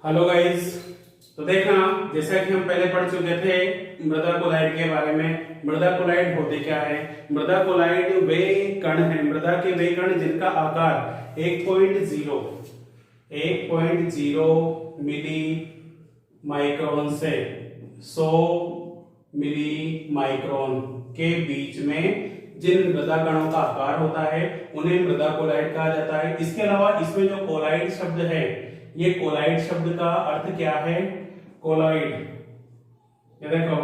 Hello guys. तो देखना, जैसा कि हम पहले पढ़ चुके थे मृदा कोलाइड के बारे में। मृदा कोलाइड होते क्या है? मृदा कोलाइड वे कण हैं, मृदा के वे कण जिनका आकार 1.0 मिली माइक्रोन से 100 मिली माइक्रोन के बीच में जिन मृदा कणों का आकार होता है उन्हें मृदा कोलाइड कहा जाता है। इसके अलावा इसमें जो कोलाइड शब्द है, ये कोलाइड शब्द का अर्थ क्या है? कोलाइड, ये देखो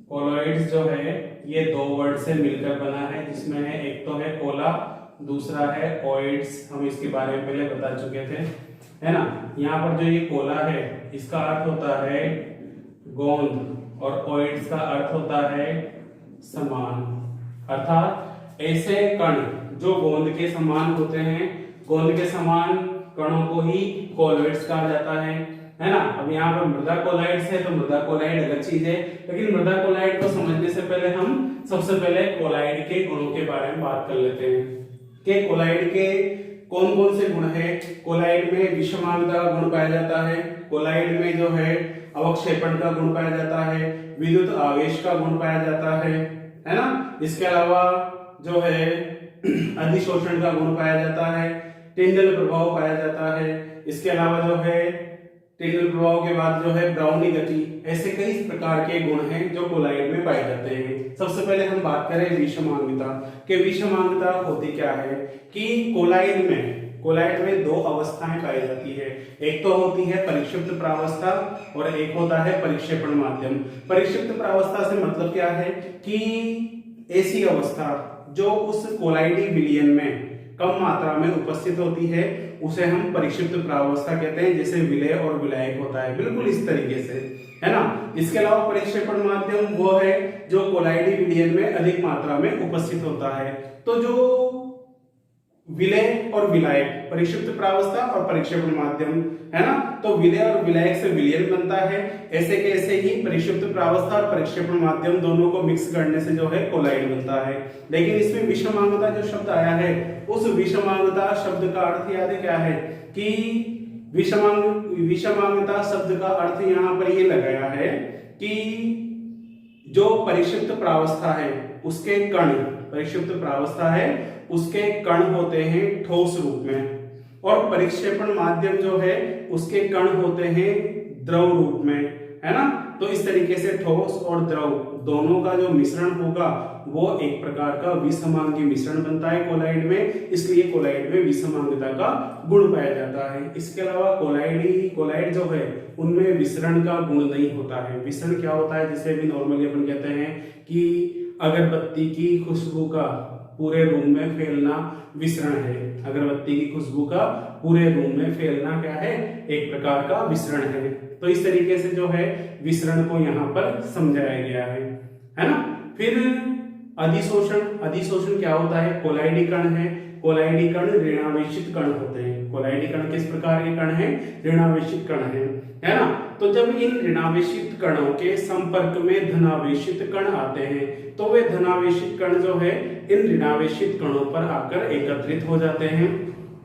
कोलॉइड्स जो है ये दो वर्ड से मिलकर बना है, जिसमें है एक तो है कोला, दूसरा है ऑइड्स। हम इसके बारे में पहले बता चुके थे, है ना। यहाँ पर जो ये कोला है इसका अर्थ होता है गोंद और ऑइड्स का अर्थ होता है समान। अर्थात ऐसे कण जो गोंद के समान होते हैं, गोंद के समान कणों को ही कोलॉइड्स कहा जाता है ना। अब यहाँ पर मृदा कोलाइड्स है तो मृदा कोलाइड अलग चीज है, लेकिन मृदा कोलाइड को समझने से पहले हम सबसे पहले कोलाइड के गुणों के बारे में बात कर लेते हैं कि कोलाइड के कौन कौन से गुण है। कोलाइड में विषमांगता का गुण पाया जाता है, कोलाइड में जो है अवक्षेपण का गुण पाया जाता है, विद्युत आवेश का गुण पाया जाता है ना। इसके अलावा जो है अधिशोषण का गुण पाया जाता है, टिंडल प्रभाव पाया जाता है। इसके अलावा जो है टिंडल प्रभाव के बाद जो है ब्राउनी गति, ऐसे कई प्रकार के गुण हैं जो कोलाइड में पाए जाते हैं। सबसे पहले हम बात करें विषमांगता कि विषमांगता होती क्या है। कि कोलाइड में दो अवस्थाएं पाई जाती है, एक तो होती है परिक्षिप्त प्रावस्था और एक होता है परिक्षेपण माध्यम। परिक्षिप्त प्रावस्था से मतलब क्या है कि ऐसी अवस्था जो उस कोलाइडी विलयन में कम मात्रा में उपस्थित होती है उसे हम परिक्षिप्त प्रावस्था कहते हैं, जैसे विलय और विलायक होता है, बिल्कुल इस तरीके से, है ना। इसके अलावा परिक्षेपण माध्यम वो है जो कोलाइडी विलयन में अधिक मात्रा में उपस्थित होता है। तो जो विलय और विलायक, परिक्षिप्त प्रावस्था और परिक्षेपण माध्यम, है ना। तो विलय और विलायक से विलयन बनता है, ऐसे के ऐसे ही परिक्षिप्त प्रावस्था और परिक्षेपण माध्यम दोनों को मिक्स करने से जो है कोलाइड बनता है। लेकिन इसमें विषमांगता जो शब्द आया है, उस विषमांगता शब्द का अर्थ याद है क्या है कि विषमांगता शब्द का अर्थ यहाँ पर ये लगाया है कि जो परिक्षिप्त प्रावस्था है उसके कण, परिक्षिप्त प्रावस्था है उसके कण होते हैं ठोस रूप में, और परिक्षेपण माध्यम जो है उसके कण होते हैं द्रव रूप में, है ना। तो इस तरीके से ठोस और द्रव दोनों का जो मिश्रण होगा वो एक प्रकार का विषमांगी मिश्रण बनता है कोलाइड में, इसलिए कोलाइड में विषमांगता का गुण पाया जाता है। इसके अलावा कोलाइड जो है उनमें विसरण का गुण नहीं होता है। विसरण क्या होता है, जिसे भी नॉर्मली अपन कहते हैं कि अगरबत्ती की खुशबू का पूरे रूम में फैलना विसरण है। अगरबत्ती की खुशबू का पूरे रूम में फैलना क्या है, एक प्रकार का विसरण है। तो इस तरीके से जो है विसरण को यहाँ पर समझाया गया है ना। फिर अधिशोषण क्या होता है? कोलाइडी कण है, कोलाइडी कण ऋणावेशित कण होते हैं। कोलाइडी कण किस प्रकार के कण हैं? ऋणावेशित कण हैं, है ना। तो जब इन ऋणावेशित कणों के संपर्क में धनावेशित कण आते हैं तो वे धनावेशित कण जो है इन ऋणावेशित कणों पर आकर एकत्रित हो जाते हैं,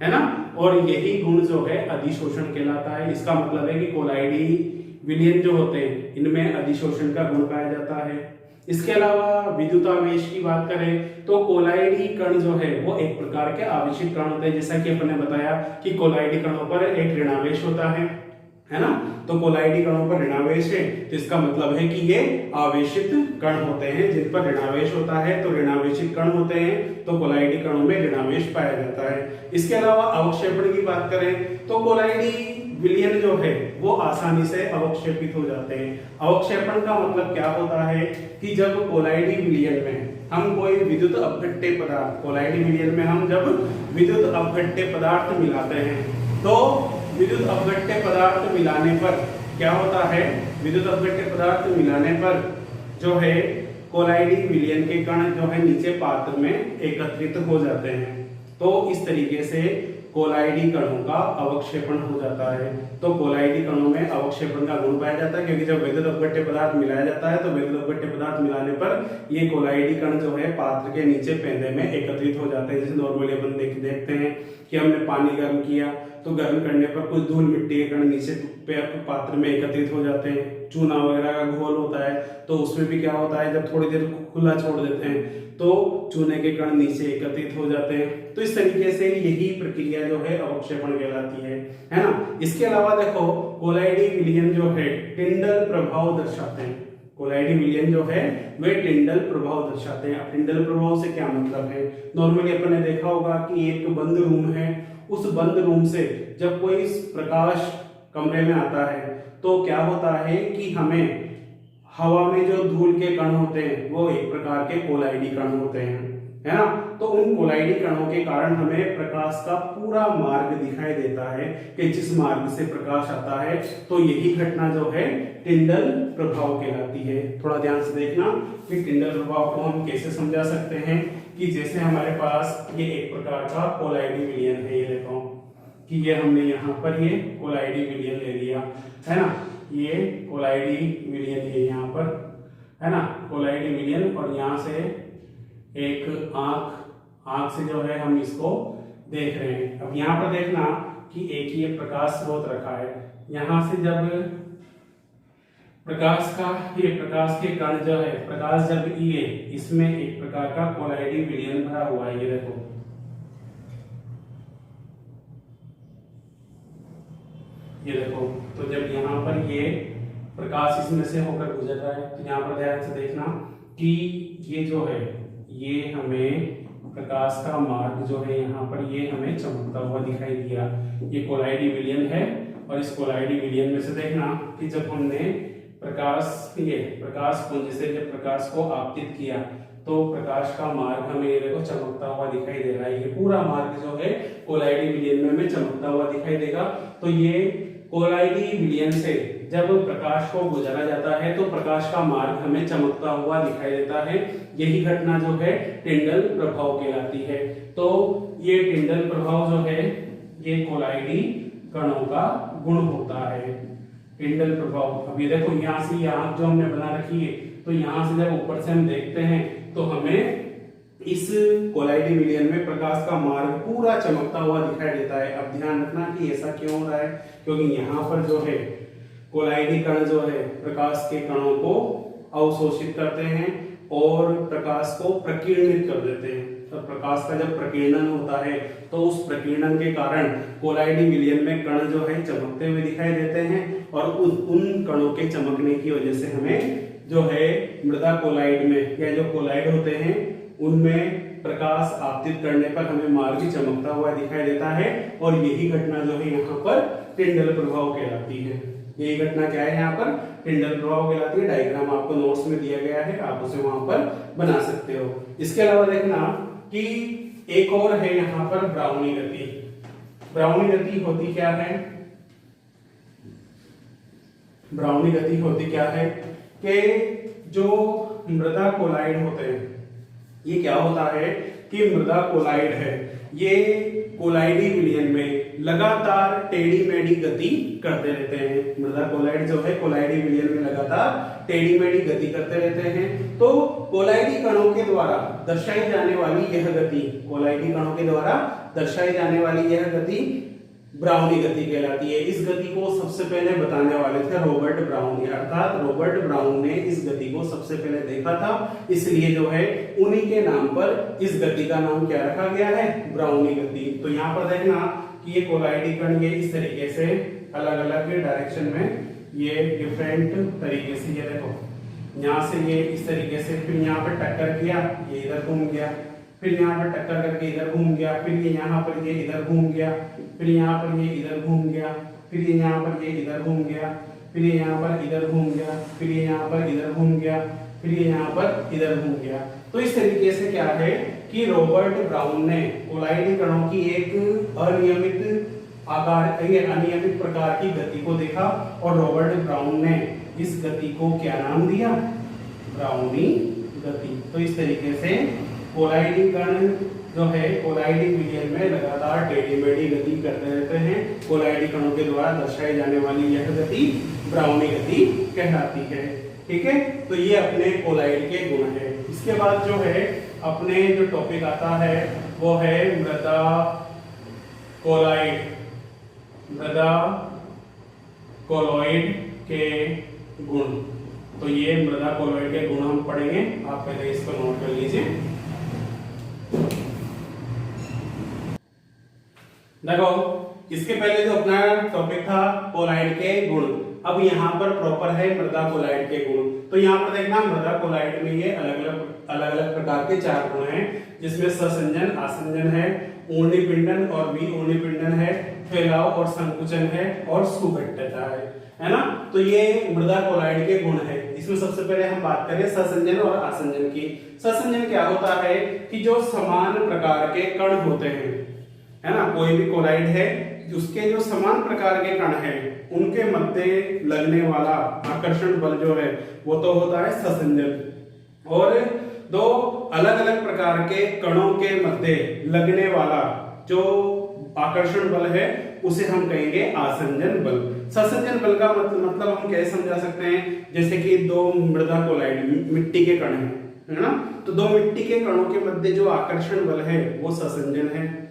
है ना। और यही गुण जो है अधिशोषण कहलाता है। इसका मतलब है कि कोलाइडी विलयन जो होते हैं इनमें अधिशोषण का गुण पाया जाता है। इसके अलावा विद्युत आवेश की बात करें तो कोलाइडी कण जो है वो एक प्रकार के आवेशित कण होते हैं, जैसा कि अपन ने बताया कि कोलाइडी कणों पर एक ऋणावेश होता है ना। तो कोलाइडी कणों पर ऋणावेश है तो इसका मतलब है कि ये आवेशित कण होते हैं, जिन पर ऋणावेश होता है तो ऋणावेशित कण होते हैं, तो कोलाइडी कणों में ऋणावेश पाया जाता है। इसके अलावा अवक्षेपण की बात करें तो कोलाइडी विलयन जो है वो आसानी से अवक्षेपित हो जाते हैं। अवक्षेपण का मतलब क्या होता है कि जब कोलाइडी विलयन में हम कोई विद्युत अपघट्य पदार्थ, कोलाइडी विलयन में हम जब विद्युत अपघट्य पदार्थ मिलाते हैं तो विद्युत अपघट्य पदार्थ मिलाने पर क्या होता है, विद्युत अपघट्य पदार्थ मिलाने पर जो है कोलाइडी विलयन के कण जो है नीचे पात्र में एकत्रित हो जाते हैं। तो इस तरीके से कोलाइडी कणों का अवक्षेपण हो जाता है। तो कोलाइडी कणों में अवक्षेपण का गुण पाया जाता है, क्योंकि जब विद्युत अपघट्य पदार्थ मिलाया जाता है तो विद्युत अपघट्य पदार्थ मिलाने पर ये कोलाइडी कण जो है पात्र के नीचे पेंदे में एकत्रित हो जाते हैं। जैसे नॉर्मली अपन देखते हैं कि हमने पानी गर्म किया तो गर्म करने पर कुछ धूल मिट्टी के कण नीचे पात्र में एकत्रित हो जाते हैं। चूना वगैरह का घोल होता है तो उसमें भी क्या होता है, जब थोड़ी देर खुला छोड़ देते हैं तो चूने के कण नीचे एकत्रित हो जाते हैं। तो इस तरीके से यही प्रक्रिया जो है अवक्षेपण कहलाती है ना। इसके अलावा देखो कोलाइडी विलयन जो है टिंडल प्रभाव दर्शाते हैं। कोलाइडी विलयन जो है वे टिंडल प्रभाव दर्शाते हैं। अब टिंडल प्रभाव से क्या मतलब है, नॉर्मली अपन ने देखा होगा कि एक बंद रूम है, उस बंद रूम से जब कोई प्रकाश कमरे में आता है तो क्या होता है कि हमें हवा में जो धूल के कण होते हैं वो एक प्रकार के कोलाइडी कण होते हैं, है ना। तो उन कोलाइडी कणों के कारण हमें प्रकाश का पूरा मार्ग दिखाई देता है कि जिस मार्ग से प्रकाश आता है। तो यही घटना जो है टिंडल प्रभाव कहलाती है। थोड़ा ध्यान से देखना कि टिंडल प्रभाव को हम कैसे समझा सकते हैं, कि जैसे हमारे पास ये एक प्रकार का कोलाइडी विलयन है, ये देखो कि ये हमने यहाँ पर ये कोलाइडी विलयन ले लिया, है ना। ये कोलाइडी विलयन है यहाँ पर, है ना, कोलाइडी विलयन। और यहाँ से एक आंख से जो है हम इसको देख रहे हैं। अब यहाँ पर देखना कि एक ये प्रकाश स्रोत रखा है, यहाँ से जब प्रकाश के कण जो है, प्रकाश जब ये इसमें एक प्रकार का कोलाइडी विलयन भरा हुआ है, ये देखो ये देखो। तो जब यहाँ पर ये प्रकाश इसमें से होकर गुजर रहा है तो यहाँ पर ध्यान से देखना कि ये जो है ये हमें प्रकाश का मार्ग जो है यहाँ पर ये हमें चमकता हुआ दिखाई दिया। ये कोलाइडी विलयन है। और इस कोलाइडी विलयन में से देखना कि जब हमने प्रकाश पुंज से जब प्रकाश को आपतित किया तो प्रकाश का मार्ग हमें ये देखो चमकता हुआ दिखाई दे रहा है। ये पूरा मार्ग जो है कोलाइडी विलयन में हमें चमकता हुआ दिखाई देगा। तो ये कोलाइडी विलयन से जब प्रकाश को गुजारा जाता है तो प्रकाश का मार्ग हमें चमकता हुआ दिखाई देता है। यही घटना जो है टिंडल प्रभाव कहलाती है। तो ये टिंडल प्रभाव जो है ये कोलाइडी कणों का गुण होता है, टिंडल प्रभाव। अब ये देखो यहाँ से आंख जो हमने बना रखी है, तो यहाँ से जब ऊपर से हम देखते हैं तो हमें इस कोलाइडी विलयन में प्रकाश का मार्ग पूरा चमकता हुआ दिखाई देता है। अब ध्यान रखना कि ऐसा क्यों हो रहा है, क्योंकि यहाँ पर जो है कोलाइडी कण जो है प्रकाश के कणों को अवशोषित करते हैं और प्रकाश को प्रकीर्णित कर देते हैं। तो प्रकाश का जब प्रकीर्णन होता है तो उस प्रकीर्णन के कारण कोलाइडी विलयन में कण जो है चमकते हुए दिखाई देते हैं। और उन कणों के चमकने की वजह से हमें जो है मृदा कोलाइड में या जो कोलाइड होते हैं उनमें प्रकाश आपतित करने पर हमें मार्ग चमकता हुआ दिखाई देता है। और यही घटना जो है यहाँ पर टिंडल प्रभाव कहलाती है। यही घटना क्या है यहाँ पर टिंडल प्रभाव कहलाती है। डायग्राम आपको नोट्स में दिया गया है, आप उसे वहां पर बना सकते हो। इसके अलावा देखना कि एक और है यहाँ पर ब्राउनी गति। ब्राउनी गति होती क्या है, ब्राउनी गति होती क्या है कि जो मृदा कोलाइड होते हैं, ये क्या होता है कि मृदा कोलाइड है, ये कोलाइडी विलयन में लगातार टेढ़ी मेढ़ी गति करते रहते हैं। मृदा कोलाइड जो है कोलाइडी विलयन में लगातार टेढ़ी मेढ़ी गति करते रहते हैं। तो कोलाइडी कणों के द्वारा दर्शाई जाने वाली यह गति, कोलाइडी कणों के द्वारा दर्शाई जाने वाली यह गति ब्राउनी गति कहलाती है। इस गति को सबसे पहले बताने वाले थे रॉबर्ट ब्राउनी, अर्थात रॉबर्ट ब्राउन ने इस गति को सबसे पहले देखा था, इसलिए जो है उन्हीं के नाम पर इस गति का नाम क्या रखा गया है, ब्राउनी गति। तो यहाँ पर देखना कि ये कोलाइडी कण ये इस तरीके से अलग अलग डायरेक्शन में ये डिफरेंट तरीके से, ये देखो यहाँ से ये इस तरीके से, फिर यहाँ पर टक्कर किया, ये इधर घूम गया, फिर यहाँ पर टक्कर करके इधर घूम गया, फिर ये यहाँ पर ये इधर घूम गया, फिर यहाँ पर ये इधर घूम गया, फिर ये यहाँ पर ये इधर घूम गया, फिर ये यहाँ पर इधर घूम गया, फिर ये यहाँ पर इधर घूम गया, फिर ये यहाँ पर इधर घूम गया। तो इस तरीके से क्या है कि रॉबर्ट ब्राउन ने कोलाइडी कणों की एक अनियमित आकार, अनियमित प्रकार की गति को देखा और रॉबर्ट ब्राउन ने इस गति को क्या नाम दिया, ब्राउनी गति। तो इस तरीके से कोलाइडी कण जो है कोलाइडिक विलयन में लगातार टेढ़ी मेढ़ी गति करते रहते हैं। कोलाइडी कणों के द्वारा दर्शाई जाने वाली यह गति ब्राउनी गति कहलाती है। ठीक है, तो ये अपने कोलाइड के गुण है। इसके बाद जो है अपने जो टॉपिक आता है वो है मृदा कोलाइड, मृदा कोलॉइड के गुण। तो ये मृदा कोलॉइड के गुण हम पढ़ेंगे, आप पहले इसको नोट कर लीजिए। देखो, इसके पहले जो अपना टॉपिक था कोलाइड के गुण, अब यहाँ पर प्रॉपर है मृदा कोलाइड के गुण। तो यहाँ पर देखना मृदा कोलाइड में ये अलग अलग प्रकार के 4 गुण हैं, जिसमें ससंजन, आसंजन है, ऊर्ध्व पिंडन और विऊर्ध्व पिंडन है, फैलाव और संकुचन है और सुघट्यता है ना। तो ये मृदा कोलाइड के गुण है। इसमें सबसे पहले हम बात करें ससंजन और आसंजन की। ससंजन क्या होता है कि जो समान प्रकार के कण होते हैं, है ना, कोई भी कोलाइड है उसके जो समान प्रकार के कण हैं उनके मध्य लगने वाला आकर्षण बल जो है वो तो होता है ससंजन। और दो अलग अलग प्रकार के कणों के मध्य लगने वाला जो आकर्षण बल है उसे हम कहेंगे आसंजन बल। ससंजन बल का मतलब हम कैसे समझा सकते हैं, जैसे कि 2 मृदा कोलाइड मिट्टी के कण है ना, तो 2 मिट्टी के कणों के मध्य जो आकर्षण बल है वो ससंजन है।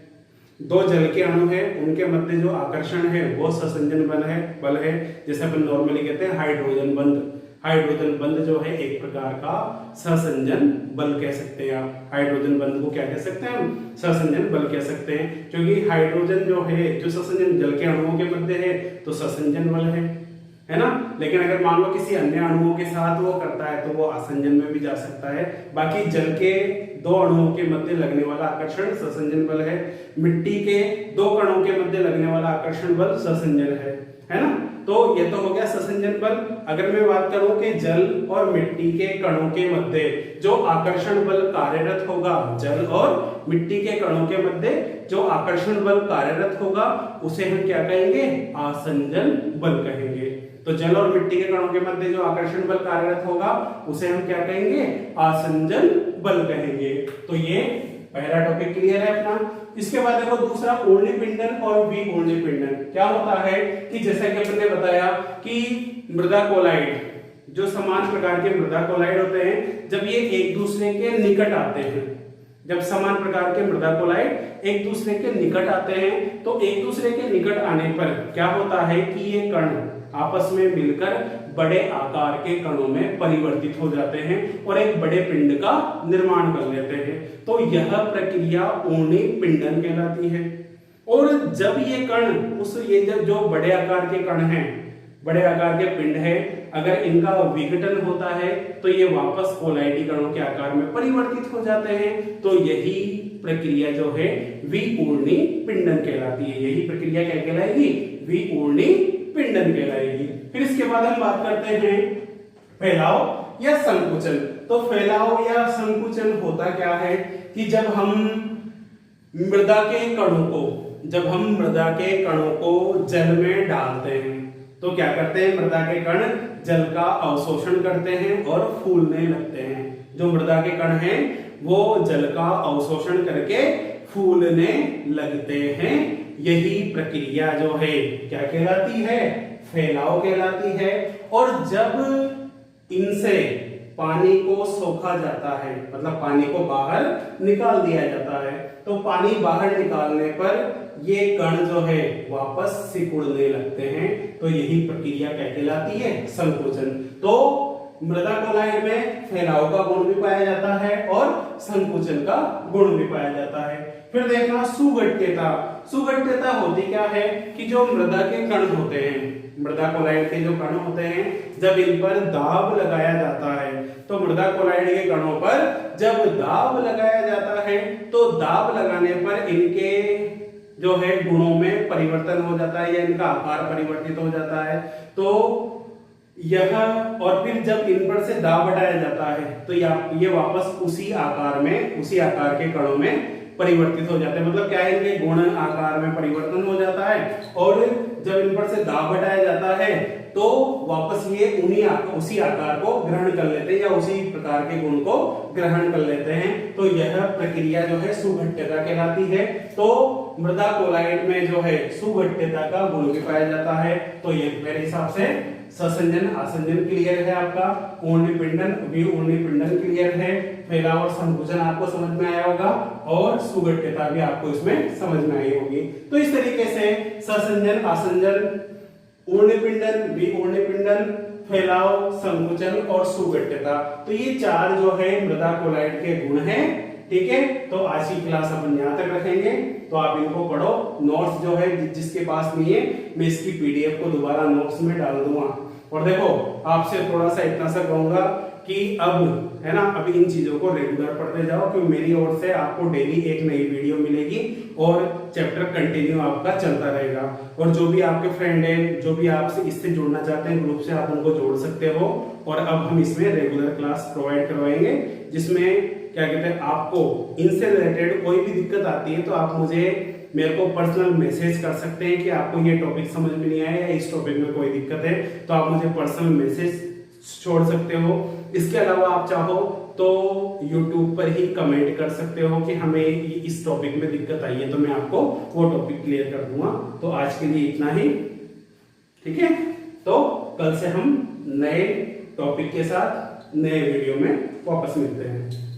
2 जल के अणु है उनके मध्य जो आकर्षण है वो ससंजन बल है। जैसे अपन नॉर्मली कहते हैं हाइड्रोजन बंध। हाइड्रोजन बंध जो है एक प्रकार का ससंजन बल कह सकते हैं आप। हाइड्रोजन बंध को क्या कह सकते हैं हम, ससंजन बल कह सकते हैं, क्योंकि हाइड्रोजन जो है जो ससंजन जल के अणुओं के मध्य है तो ससंजन बल है ना। लेकिन अगर मान लो किसी अन्य अणुओं के साथ वो करता है तो वो आसंजन में भी जा सकता है। बाकी जल के 2 अणुओं के मध्य लगने वाला आकर्षण ससंजन बल है, मिट्टी के 2 कणों के मध्य लगने वाला आकर्षण बल ससंजन है ना। तो ये तो हो गया ससंजन बल। अगर मैं बात करूं कि जल और मिट्टी के कणों के मध्य जो आकर्षण बल कार्यरत होगा, जल और मिट्टी के कणों के मध्य जो आकर्षण बल कार्यरत होगा उसे हम क्या कहेंगे, आसंजन बल कहेंगे। तो जल और मिट्टी के कणों के मध्य जो आकर्षण बल कार्यरत होगा उसे हम क्या कहेंगे, आसंजन बल कहेंगे। तो ये पहला टॉपिक क्लियर है अपना। इसके बाद देखो दूसरा ऊर्ध्व पिंडन और विऊर्ध्व पिंडन। क्या होता है कि जैसा कि अपन ने बताया कि मृदा कोलाइड जो समान प्रकार के मृदा कोलाइड होते हैं, जब ये एक दूसरे के निकट आते हैं, जब समान प्रकार के मृदा कोलाइड एक दूसरे के निकट आते हैं तो एक दूसरे के निकट आने पर क्या होता है कि ये कण आपस में मिलकर बड़े आकार के कणों में परिवर्तित हो जाते हैं और एक बड़े पिंड का निर्माण कर लेते हैं। तो यह प्रक्रिया ऊर्ध्व पिंडन कहलाती है। और जब ये कण ये जो बड़े आकार के कण हैं, बड़े आकार के पिंड है, अगर इनका विघटन होता है तो ये वापस कोलाइडी कणों के आकार में परिवर्तित हो जाते हैं। तो यही प्रक्रिया जो है विऊर्ध्व पिंडन कहलाती है। यही प्रक्रिया क्या कहलाएगी, विऊर्ध्व पिंडन कहलाएगी। फिर इसके बाद हम बात करते हैं फैलाव या संकुचन। तो फैलाव या संकुचन होता क्या है कि जब हम मृदा के कणों को जल में डालते हैं तो क्या करते हैं, मृदा के कण जल का अवशोषण करते हैं और फूलने लगते हैं। जो मृदा के कण हैं वो जल का अवशोषण करके फूलने लगते हैं। यही प्रक्रिया जो है क्या कहलाती है, फैलाव कहलाती है। और जब इनसे पानी को सोखा जाता है, मतलब पानी को बाहर निकाल दिया जाता है, तो पानी बाहर निकालने पर ये कण जो है वापस सिकुड़ने लगते हैं। तो यही प्रक्रिया क्या कहलाती है, संकुचन। तो मृदा कोलाइड में फैलाव का गुण भी पाया जाता है और संकुचन का गुण भी पाया जाता है। फिर देखना सुघट्यता। सुघट्यता होती क्या है कि जो मृदा के कण होते हैं, मृदा कोलाइड के जो कण होते हैं, जब इन पर दाब लगाया जाता है, तो मृदा कोलाइड के कणों पर जब दाब लगाया जाता है तो दाब लगाने पर इनके जो है गुणों में परिवर्तन हो जाता है या इनका आकार परिवर्तित हो जाता है। तो यह और फिर जब इन पर से दाब हटाया जाता है तो ये वापस उसी आकार के कणों में परिवर्तित हो जाते हैं। मतलब क्या है, इनके गुण आकार में परिवर्तन हो जाता है और जब इन पर से दाब हटाया जाता है तो वापस ये उसी आकार को ग्रहण कर लेते हैं या उसी प्रकार के गुण को ग्रहण कर लेते हैं। तो यह प्रक्रिया जो है सुघट्यता कहलाती है। तो मृदा कोलाइड में जो है सुघट्यता का गुण भी पाया जाता है। तो ये मेरे हिसाब से ससंजन आसंजन क्लियर है आपका, ऊर्ध्वपिंडन विऊर्ध्वपिंडन क्लियर है, फैलाव और संकुचन आपको समझ में आया होगा और सुघट्यता भी आपको इसमें समझ में आई होगी। तो इस तरीके से ससंजन आसंजन, ऊर्ध्वपिंडन विऊर्ध्वपिंडन, फैलाव, संकुचन और सुघट्यता, तो ये चार जो है मृदा कोलाइड के गुण हैं। ठीक है, तो आज की क्लास अपन यहाँ तक रखेंगे। तो आप इनको पढ़ो, नोट्स जो है जिसके पास नहीं है मैं इसकी पीडीएफ को दोबारा नोट्स में डाल दूंगा। और देखो आपसे थोड़ा सा इतना सा कहूंगा कि अब है ना, अभी इन चीजों को रेगुलर पढ़ते जाओ, क्योंकि मेरी ओर से आपको डेली एक नई वीडियो मिलेगी और चैप्टर कंटिन्यू आपका चलता रहेगा। और जो भी आपके फ्रेंड है, जो भी आपसे इससे जुड़ना चाहते हैं ग्रुप से, आप उनको जोड़ सकते हो। और अब हम इसमें रेगुलर क्लास प्रोवाइड करवाएंगे, जिसमें क्या कहते हैं, आपको इनसे रिलेटेड कोई भी दिक्कत आती है तो आप मेरे को पर्सनल मैसेज कर सकते हैं कि आपको ये टॉपिक समझ में नहीं आया या इस टॉपिक में कोई दिक्कत है, तो आप मुझे पर्सनल मैसेज छोड़ सकते हो। इसके अलावा आप चाहो तो YouTube पर ही कमेंट कर सकते हो कि हमें इस टॉपिक में दिक्कत आई है, तो मैं आपको वो टॉपिक क्लियर कर दूंगा। तो आज के लिए इतना ही, ठीक है। तो कल से हम नए टॉपिक के साथ नए वीडियो में वापस मिलते हैं।